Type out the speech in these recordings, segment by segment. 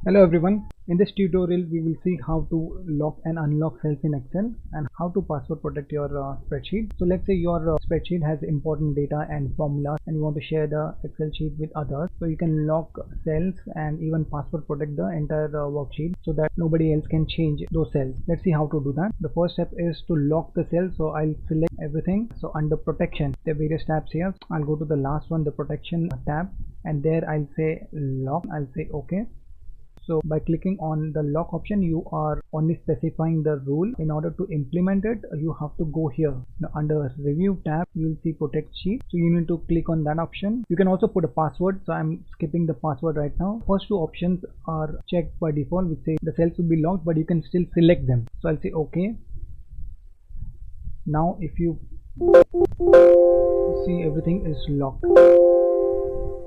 Hello everyone. In this tutorial we will see how to lock and unlock cells in Excel and how to password protect your spreadsheet. So let's say your spreadsheet has important data and formulas and you want to share the Excel sheet with others. So you can lock cells and even password protect the entire worksheet so that nobody else can change those cells. Let's see how to do that. The first step is to lock the cell. So I'll select everything. So under protection there are various tabs here. I'll go to the last one, the protection tab, and there I'll say lock. I'll say OK. So by clicking on the lock option, you are only specifying the rule. In order to implement it, you have to go here. Now under review tab, you will see protect sheet. So you need to click on that option. You can also put a password. So I'm skipping the password right now. First two options are checked by default, which say the cells will be locked, but you can still select them. So I'll say OK. Now if you see, everything is locked.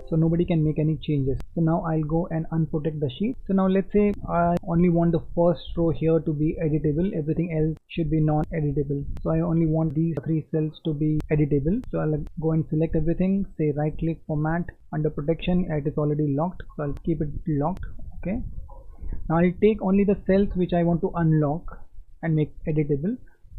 So nobody can make any changes. So now I'll go and unprotect the sheet. So now let's say I only want the first row here to be editable, everything else should be non-editable. So I only want these three cells to be editable. So I'll go and select everything, say right click, format. Under protection it is already locked, so I'll keep it locked. Okay, now I'll take only the cells which I want to unlock and make editable.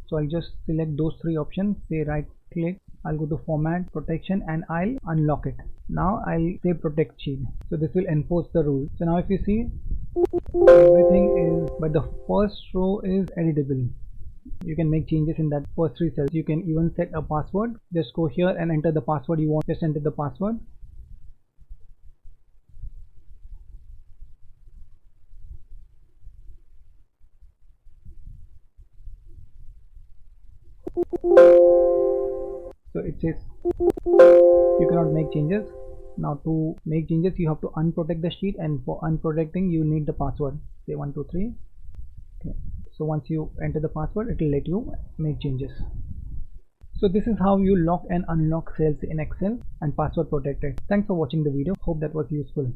So I'll just select those three options, say right click, I'll go to format, protection, and I'll unlock it. Now I'll say protect sheet. So this will enforce the rule. So now if you see, everything is, but the first row is editable. You can make changes in that first three cells. You can even set a password. Just go here and enter the password you want. Just enter the password. So it says you cannot make changes. Now to make changes you have to unprotect the sheet, and for unprotecting you need the password. Say 123. Okay. So once you enter the password, it will let you make changes. So this is how you lock and unlock cells in Excel and password protect it. Thanks for watching the video. Hope that was useful.